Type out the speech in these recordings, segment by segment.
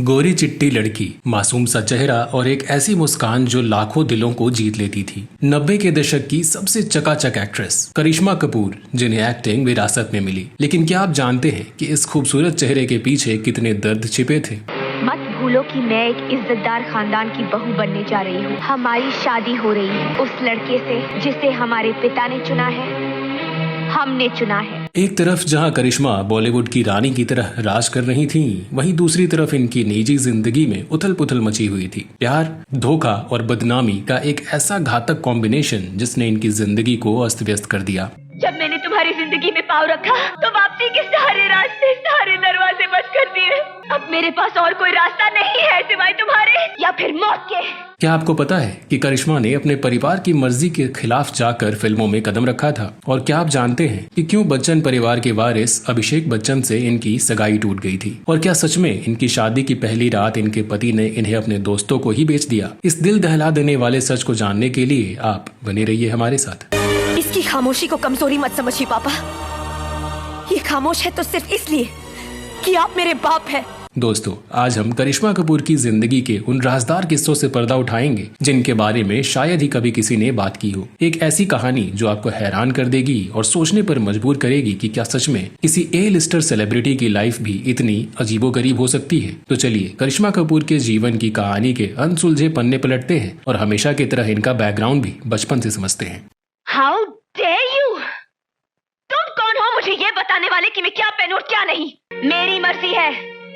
गोरी चिट्टी लड़की, मासूम सा चेहरा और एक ऐसी मुस्कान जो लाखों दिलों को जीत लेती थी। 90 के दशक की सबसे चकाचक एक्ट्रेस करिश्मा कपूर, जिन्हें एक्टिंग विरासत में मिली। लेकिन क्या आप जानते हैं कि इस खूबसूरत चेहरे के पीछे कितने दर्द छिपे थे? मत भूलो कि मैं एक इज्जतदार खानदान की बहू बनने जा रही हूँ। हमारी शादी हो रही है उस लड़के से जिसे हमारे पिता ने चुना है, हमने चुना है। एक तरफ जहां करिश्मा बॉलीवुड की रानी की तरह राज कर रही थीं, वहीं दूसरी तरफ इनकी निजी जिंदगी में उथल पुथल मची हुई थी। प्यार, धोखा और बदनामी का एक ऐसा घातक कॉम्बिनेशन जिसने इनकी जिंदगी को अस्त व्यस्त कर दिया। जब मैंने तुम्हारी जिंदगी में पाँव रखा तो वापसी के सारे रास्ते, सारे दरवाजे बंद कर दिए। अब मेरे पास और कोई रास्ता नहीं है सिवाय तुम्हारे या फिर मौत के। क्या आपको पता है कि करिश्मा ने अपने परिवार की मर्जी के खिलाफ जाकर फिल्मों में कदम रखा था? और क्या आप जानते हैं कि क्यों बच्चन परिवार के वारिस अभिषेक बच्चन से इनकी सगाई टूट गई थी? और क्या सच में इनकी शादी की पहली रात इनके पति ने इन्हें अपने दोस्तों को ही बेच दिया? इस दिल दहला देने वाले सच को जानने के लिए आप बने रहिए हमारे साथ। इसकी खामोशी को कमजोरी मत समझिए पापा। ये खामोश है तो सिर्फ इसलिए कि आप मेरे बाप हैं। दोस्तों, आज हम करिश्मा कपूर की जिंदगी के उन राजदार किस्सों से पर्दा उठाएंगे जिनके बारे में शायद ही कभी किसी ने बात की हो। एक ऐसी कहानी जो आपको हैरान कर देगी और सोचने पर मजबूर करेगी कि क्या सच में किसी ए लिस्टर सेलिब्रिटी की लाइफ भी इतनी अजीबोगरीब हो सकती है। तो चलिए करिश्मा कपूर के जीवन की कहानी के अनसुलझे पन्ने पलटते हैं और हमेशा की तरह इनका बैकग्राउंड भी बचपन से समझते हैं। How dare you! तुम कौन हो मुझे ये बताने वाले कि मैं क्या पहनूं और क्या नहीं? मेरी मर्जी है,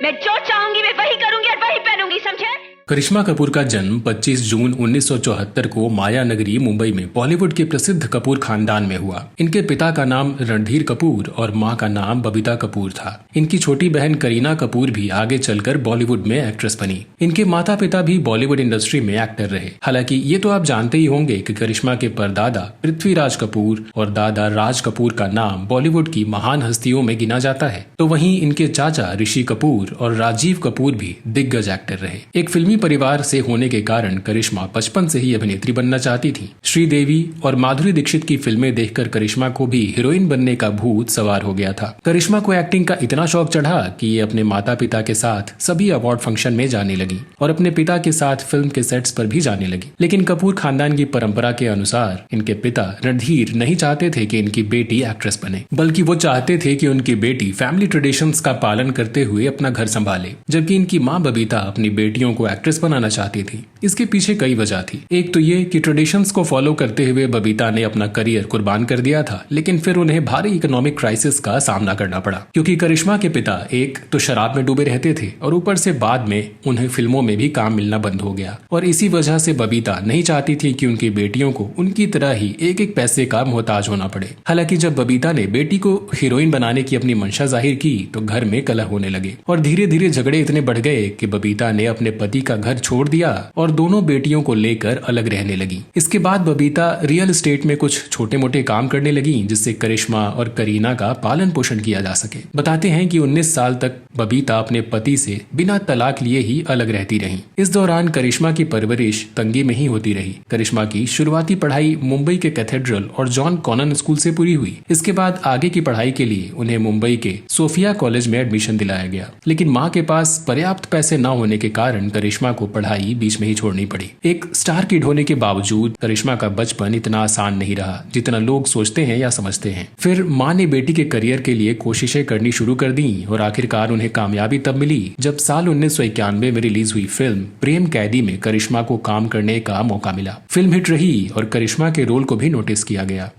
मैं जो चाहूंगी मैं वही करूंगी और वही पहनूंगी, समझे? करिश्मा कपूर का जन्म 25 जून 1974 को माया नगरी मुंबई में बॉलीवुड के प्रसिद्ध कपूर खानदान में हुआ। इनके पिता का नाम रणधीर कपूर और मां का नाम बबीता कपूर था। इनकी छोटी बहन करीना कपूर भी आगे चलकर बॉलीवुड में एक्ट्रेस बनी। इनके माता पिता भी बॉलीवुड इंडस्ट्री में एक्टर रहे। हालांकि ये तो आप जानते ही होंगे कि करिश्मा के परदादा पृथ्वीराज कपूर और दादा राज कपूर का नाम बॉलीवुड की महान हस्तियों में गिना जाता है। तो वहीं इनके चाचा ऋषि कपूर और राजीव कपूर भी दिग्गज एक्टर रहे। एक फिल्मी परिवार से होने के कारण करिश्मा बचपन से ही अभिनेत्री बनना चाहती थी। श्रीदेवी और माधुरी दीक्षित की फिल्में देखकर करिश्मा को भी हीरोइन बनने का भूत सवार हो गया था। करिश्मा को एक्टिंग का इतना शौक चढ़ा कि ये अपने माता पिता के साथ सभी अवार्ड फंक्शन में जाने लगी और अपने पिता के साथ फिल्म के सेट्स पर भी जाने लगी। लेकिन कपूर खानदान की परंपरा के अनुसार इनके पिता रणधीर नहीं चाहते थे कि इनकी बेटी एक्ट्रेस बने, बल्कि वो चाहते थे कि उनकी बेटी फैमिली ट्रेडिशंस का पालन करते हुए अपना घर संभाले, जबकि इनकी माँ बबीता अपनी बेटियों को एक्ट्रेस बनाना चाहती थी। इसके पीछे कई वजह थी। एक तो ये कि ट्रेडिशंस को फॉलो करते हुए बबीता ने अपना करियर कुर्बान कर दिया था, लेकिन फिर उन्हें भारी इकोनॉमिक क्राइसिस का सामना करना पड़ा क्योंकि करिश्मा के पिता एक तो शराब में डूबे रहते थे और ऊपर से बाद में उन्हें फिल्मों में भी काम मिलना बंद हो गया। और इसी वजह से बबीता नहीं चाहती थी कि उनकी बेटियों को उनकी तरह ही एक एक पैसे का मोहताज होना पड़े। हालांकि जब बबीता ने बेटी को हीरोइन बनाने की अपनी मंशा जाहिर की तो घर में कलह होने लगे और धीरे धीरे झगड़े इतने बढ़ गए कि बबीता ने अपने पति का घर छोड़ दिया और दोनों बेटियों को लेकर अलग रहने लगी। इसके बाद बबीता रियल एस्टेट में कुछ छोटे मोटे काम करने लगी जिससे करिश्मा और करीना का पालन पोषण किया जा सके। बताते हैं कि 19 साल तक बबीता अपने पति से बिना तलाक लिए ही अलग रहती रही। इस दौरान करिश्मा की परवरिश तंगी में ही होती रही। करिश्मा की शुरुआती पढ़ाई मुंबई के कैथेड्रल और जॉन कॉनन स्कूल से पूरी हुई। इसके बाद आगे की पढ़ाई के लिए उन्हें मुंबई के सोफिया कॉलेज में एडमिशन दिलाया गया, लेकिन माँ के पास पर्याप्त पैसे न होने के कारण करिश्मा को पढ़ाई बीच में ही छोड़नी पड़ी। एक स्टार किड होने के बावजूद करिश्मा का बचपन इतना आसान नहीं रहा जितना लोग सोचते हैं या समझते हैं। फिर माँ ने बेटी के करियर के लिए कोशिशें करनी शुरू कर दी और आखिरकार उन्हें कामयाबी तब मिली जब साल 1991 में रिलीज हुई फिल्म प्रेम कैदी में करिश्मा को काम करने का मौका मिला। फिल्म हिट रही और करिश्मा के रोल को भी नोटिस किया गया।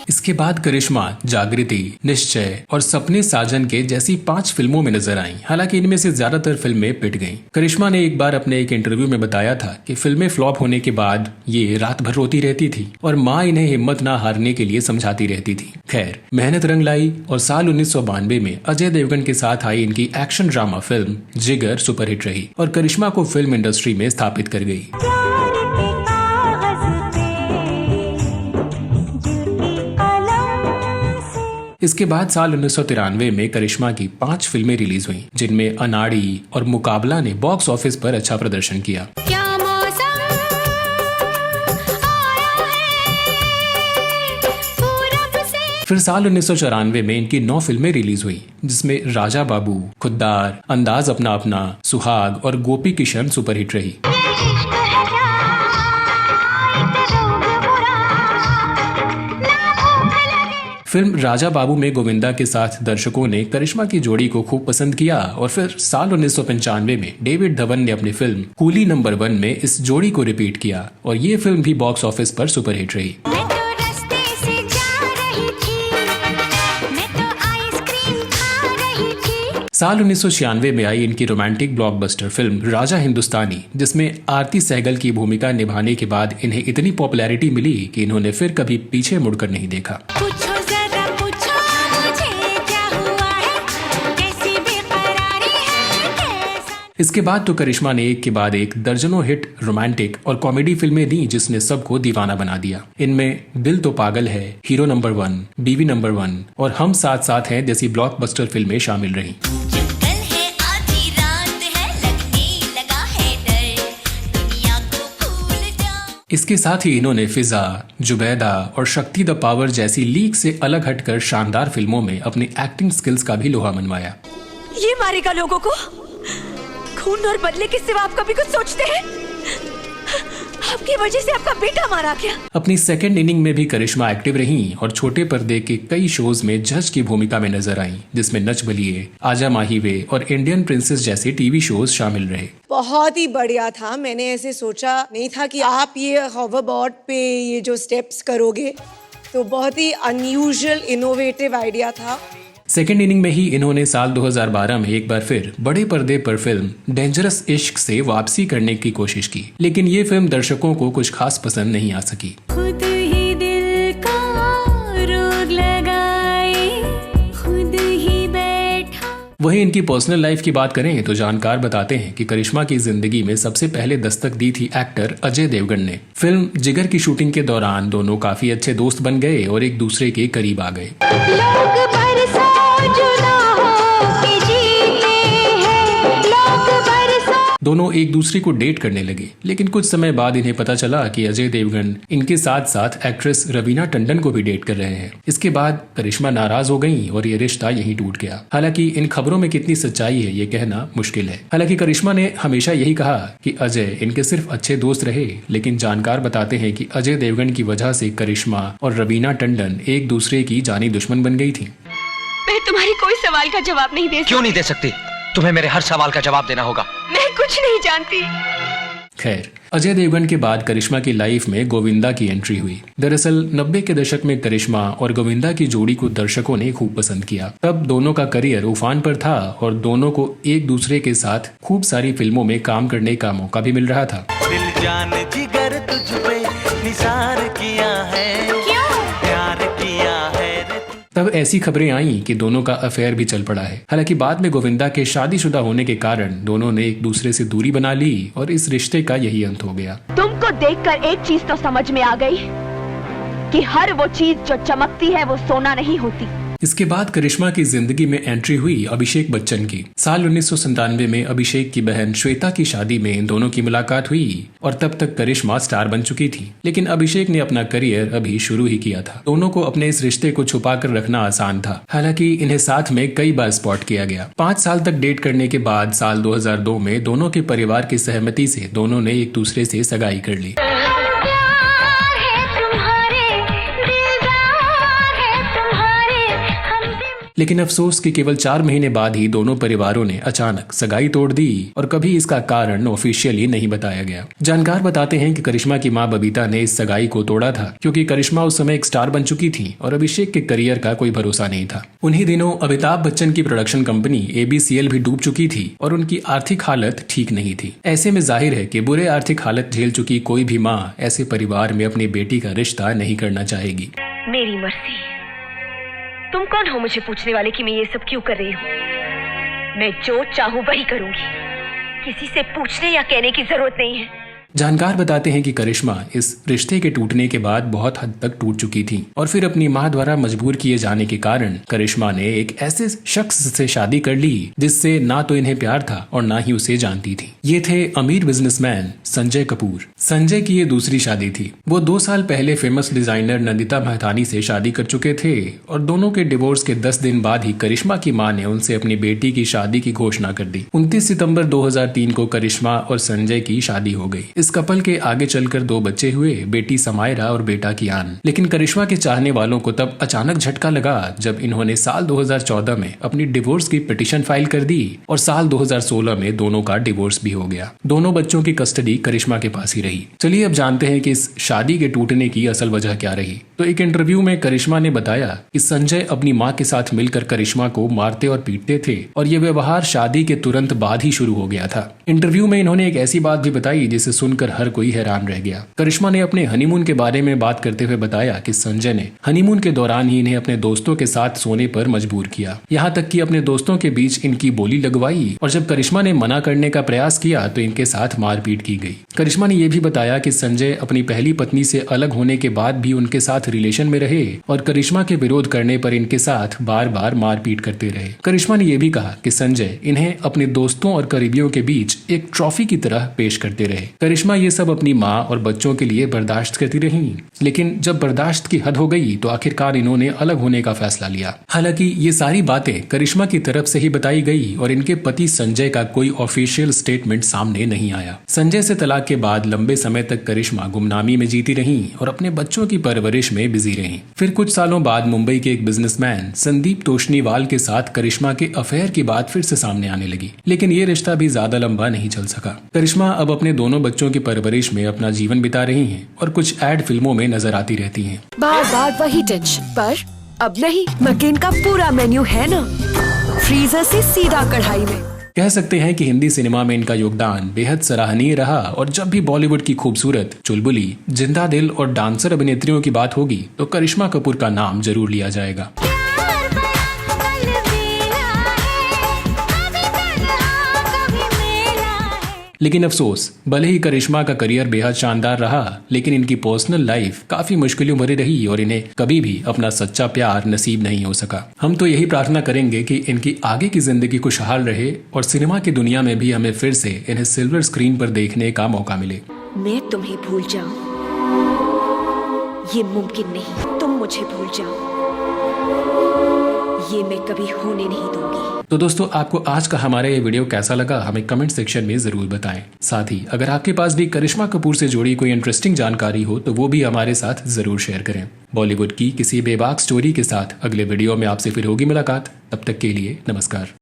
इसके बाद करिश्मा जागृति, निश्चय और सपने साजन के जैसी 5 फिल्मों में नजर आईं। हालांकि इनमें से ज्यादातर फिल्में पिट गईं। करिश्मा ने एक बार अपने एक इंटरव्यू में बताया था कि फिल्में फ्लॉप होने के बाद ये रात भर रोती रहती थी और माँ इन्हें हिम्मत ना हारने के लिए समझाती रहती थी। खैर, मेहनत रंग लाई और साल 1992 में अजय देवगन के साथ आई इनकी एक्शन ड्रामा फिल्म जिगर सुपरहिट रही और करिश्मा को फिल्म इंडस्ट्री में स्थापित कर गई। इसके बाद साल 1993 में करिश्मा की 5 फिल्में रिलीज हुईं, जिनमें अनाड़ी और मुकाबला ने बॉक्स ऑफिस पर अच्छा प्रदर्शन किया। फिर साल 1994 में इनकी 9 फिल्में रिलीज हुई, जिसमें राजा बाबू, खुद्दार, अंदाज अपना अपना, सुहाग और गोपी किशन सुपरहिट रही। फिल्म राजा बाबू में गोविंदा के साथ दर्शकों ने करिश्मा की जोड़ी को खूब पसंद किया और फिर साल 1995 में डेविड धवन ने अपनी फिल्म कूली नंबर 1 में इस जोड़ी को रिपीट किया और ये फिल्म भी बॉक्स ऑफिस पर सुपरहिट रही। साल 1996 में आई इनकी romantic blockbuster film Raja Hindustani, जिसमें आरती सहगल की भूमिका निभाने के बाद इन्हें इतनी पॉपुलैरिटी मिली कि इन्होंने फिर कभी पीछे मुड़कर नहीं देखा। इसके बाद तो करिश्मा ने एक के बाद एक दर्जनों हिट रोमांटिक और कॉमेडी फिल्में दी, जिसने सबको दीवाना बना दिया। इनमें दिल तो पागल है, हीरो नंबर 1, बीवी नंबर 1 और हम साथ साथ हैं जैसी ब्लॉकबस्टर फिल्में शामिल रहीं। इसके साथ ही इन्होंने फिजा, जुबैदा और शक्ति द पावर जैसी लीग से अलग हटकर शानदार फिल्मों में अपनी एक्टिंग स्किल्स का भी लोहा मनवाया। ये मारेगा लोगों को, खून और बदले के सिवा आप कभी कुछ सोचते हैं? आपकी वजह से आपका बेटा मारा गया। अपनी सेकेंड इनिंग में भी करिश्मा एक्टिव रहीं और छोटे पर्दे के कई शोज में जज की भूमिका में नजर आईं, जिसमें नच बलिए, आजा माही वे और इंडियन प्रिंसेस जैसे टीवी शोज शामिल रहे। बहुत ही बढ़िया था। मैंने ऐसे सोचा नहीं था कि आप ये हॉवरबोर्ड पे ये जो स्टेप्स करोगे, तो बहुत ही अनयूजुअल इनोवेटिव आइडिया था। सेकेंड इनिंग में ही इन्होंने साल 2012 में एक बार फिर बड़े पर्दे पर फिल्म डेंजरस इश्क से वापसी करने की कोशिश की, लेकिन ये फिल्म दर्शकों को कुछ खास पसंद नहीं आ सकी। खुद ही दिल का रोग लगाए, खुद ही बैठा। वहीं इनकी पर्सनल लाइफ की बात करें तो जानकार बताते हैं कि करिश्मा की जिंदगी में सबसे पहले दस्तक दी थी एक्टर अजय देवगन ने। फिल्म जिगर की शूटिंग के दौरान दोनों काफी अच्छे दोस्त बन गए और एक दूसरे के करीब आ गए। दोनों एक दूसरे को डेट करने लगे, लेकिन कुछ समय बाद इन्हें पता चला कि अजय देवगन इनके साथ साथ एक्ट्रेस रवीना टंडन को भी डेट कर रहे हैं। इसके बाद करिश्मा नाराज हो गईं और ये रिश्ता यहीं टूट गया। हालांकि इन खबरों में कितनी सच्चाई है ये कहना मुश्किल है। हालांकि करिश्मा ने हमेशा यही कहा कि अजय इनके सिर्फ अच्छे दोस्त रहे, लेकिन जानकार बताते हैं कि अजय देवगन की वजह से करिश्मा और रवीना टंडन एक दूसरे की जानी दुश्मन बन गई थी। मैं तुम्हारी कोई सवाल का जवाब नहीं दे सकती। क्यों नहीं दे सकती? तुम्हें मेरे हर सवाल का जवाब देना होगा। मैं कुछ नहीं जानती। खैर, अजय देवगन के बाद करिश्मा की लाइफ में गोविंदा की एंट्री हुई। दरअसल 90 के दशक में करिश्मा और गोविंदा की जोड़ी को दर्शकों ने खूब पसंद किया। तब दोनों का करियर उफान पर था और दोनों को एक दूसरे के साथ खूब सारी फिल्मों में काम करने का मौका भी मिल रहा था। दिल जान जिगर तुझ पे निसार किया है, क्यों प्यार किया है। तब ऐसी खबरें आईं कि दोनों का अफेयर भी चल पड़ा है। हालांकि बाद में गोविंदा के शादीशुदा होने के कारण दोनों ने एक दूसरे से दूरी बना ली और इस रिश्ते का यही अंत हो गया। तुमको देखकर एक चीज तो समझ में आ गई कि हर वो चीज जो चमकती है वो सोना नहीं होती। इसके बाद करिश्मा की जिंदगी में एंट्री हुई अभिषेक बच्चन की। साल 1997 में अभिषेक की बहन श्वेता की शादी में इन दोनों की मुलाकात हुई और तब तक करिश्मा स्टार बन चुकी थी, लेकिन अभिषेक ने अपना करियर अभी शुरू ही किया था। दोनों को अपने इस रिश्ते को छुपा कर रखना आसान था। हालांकि इन्हें साथ में कई बार स्पॉट किया गया। 5 साल तक डेट करने के बाद साल 2002 में दोनों के परिवार की सहमति से दोनों ने एक दूसरे से सगाई कर ली। लेकिन अफसोस कि केवल 4 महीने बाद ही दोनों परिवारों ने अचानक सगाई तोड़ दी और कभी इसका कारण ऑफिशियली नहीं बताया गया। जानकार बताते हैं कि करिश्मा की मां बबीता ने इस सगाई को तोड़ा था क्योंकि करिश्मा उस समय एक स्टार बन चुकी थी और अभिषेक के करियर का कोई भरोसा नहीं था। उन्हीं दिनों अमिताभ बच्चन की प्रोडक्शन कंपनी ABCL भी डूब चुकी थी और उनकी आर्थिक हालत ठीक नहीं थी। ऐसे में जाहिर है कि बुरे आर्थिक हालत झेल चुकी कोई भी माँ ऐसे परिवार में अपनी बेटी का रिश्ता नहीं करना चाहेगी। मेरी मर्जी। तुम कौन हो मुझे पूछने वाले कि मैं ये सब क्यों कर रही हूँ? मैं जो चाहूँ वही करूंगी। किसी से पूछने या कहने की जरूरत नहीं है। जानकार बताते हैं कि करिश्मा इस रिश्ते के टूटने के बाद बहुत हद तक टूट चुकी थी और फिर अपनी मां द्वारा मजबूर किए जाने के कारण करिश्मा ने एक ऐसे शख्स से शादी कर ली जिससे ना तो इन्हें प्यार था और ना ही उसे जानती थी। ये थे अमीर बिजनेसमैन संजय कपूर। संजय की ये दूसरी शादी थी। वो 2 साल पहले फेमस डिजाइनर नंदिता मेहतानी से शादी कर चुके थे और दोनों के डिवोर्स के 10 दिन बाद ही करिश्मा की मां ने उनसे अपनी बेटी की शादी की घोषणा कर दी। 29 सितंबर 2003 को करिश्मा और संजय की शादी हो गई। इस कपल के आगे चलकर 2 बच्चे हुए, बेटी समायरा और बेटा कियान। लेकिन करिश्मा के चाहने वालों को तब अचानक झटका लगा जब इन्होंने साल 2014 में अपनी डिवोर्स की पिटीशन फाइल कर दी और साल 2016 में दोनों का डिवोर्स भी हो गया। दोनों बच्चों की कस्टडी करिश्मा के पास ही रही। चलिए अब जानते हैं कि इस शादी के टूटने की असल वजह क्या रही। तो एक इंटरव्यू में करिश्मा ने बताया कि संजय अपनी मां के साथ मिलकर करिश्मा को मारते और पीटते थे और ये व्यवहार शादी के तुरंत बाद ही शुरू हो गया था। इंटरव्यू में इन्होंने एक ऐसी बात भी बताई जिसे सुनकर हर कोई हैरान रह गया। करिश्मा ने अपने हनीमून के बारे में बात करते हुए बताया कि संजय ने हनीमून के दौरान ही इन्हें अपने दोस्तों के साथ सोने पर मजबूर किया, यहाँ तक कि अपने दोस्तों के बीच इनकी बोली लगवाई और जब करिश्मा ने मना करने का प्रयास किया तो इनके साथ मारपीट की गई। करिश्मा ने यह भी बताया कि संजय अपनी पहली पत्नी से अलग होने के बाद भी उनके साथ रिलेशन में रहे और करिश्मा के विरोध करने पर इनके साथ बार बार मारपीट करते रहे। करिश्मा ने यह भी कहा कि संजय इन्हें अपने दोस्तों और करीबियों के बीच एक ट्रॉफी की तरह पेश करते रहे। करिश्मा ये सब अपनी माँ और बच्चों के लिए बर्दाश्त करती रही, लेकिन जब बर्दाश्त की हद हो गई तो आखिरकार इन्होंने अलग होने का फैसला लिया। हालांकि ये सारी बातें करिश्मा की तरफ से ही बताई गई और इनके पति संजय का कोई ऑफिशियल स्टेटमेंट सामने नहीं आया। संजय से तलाक के बाद लंबे समय तक करिश्मा गुमनामी में जीती रही और अपने बच्चों की परवरिश में बिजी रही। फिर कुछ सालों बाद मुंबई के एक बिजनेसमैन संदीप तोषनीवाल के साथ करिश्मा के अफेयर की बात फिर से सामने आने लगी, लेकिन ये रिश्ता भी ज्यादा लंबा नहीं चल सका। करिश्मा अब अपने दोनों बच्चों की परवरिश में अपना जीवन बिता रही हैं और कुछ एड फिल्मों में नजर आती रहती हैं। बार बार वही टेंशन, पर अब नहीं, मकेन का पूरा मेन्यू है ना, फ्रीजर से सीधा कढ़ाई में। कह सकते हैं कि हिंदी सिनेमा में इनका योगदान बेहद सराहनीय रहा और जब भी बॉलीवुड की खूबसूरत, चुलबुली, जिंदा दिल और डांसर अभिनेत्रियों की बात होगी तो करिश्मा कपूर का नाम जरूर लिया जाएगा। लेकिन अफसोस, भले ही करिश्मा का करियर बेहद शानदार रहा, लेकिन इनकी पर्सनल लाइफ काफी मुश्किलों भरी रही और इन्हें कभी भी अपना सच्चा प्यार नसीब नहीं हो सका। हम तो यही प्रार्थना करेंगे कि इनकी आगे की जिंदगी खुशहाल रहे और सिनेमा की दुनिया में भी हमें फिर से इन्हें सिल्वर स्क्रीन पर देखने का मौका मिले। मैं तुम्हें भूल जाऊं, ये मुमकिन नहीं। तुम मुझे भूल जाओ, ये मैं कभी होने नहीं दूंगी। तो दोस्तों, आपको आज का हमारा ये वीडियो कैसा लगा हमें कमेंट सेक्शन में जरूर बताएं। साथ ही अगर आपके पास भी करिश्मा कपूर से जुड़ी कोई इंटरेस्टिंग जानकारी हो तो वो भी हमारे साथ जरूर शेयर करें। बॉलीवुड की किसी बेबाक स्टोरी के साथ अगले वीडियो में आपसे फिर होगी मुलाकात। तब तक के लिए नमस्कार।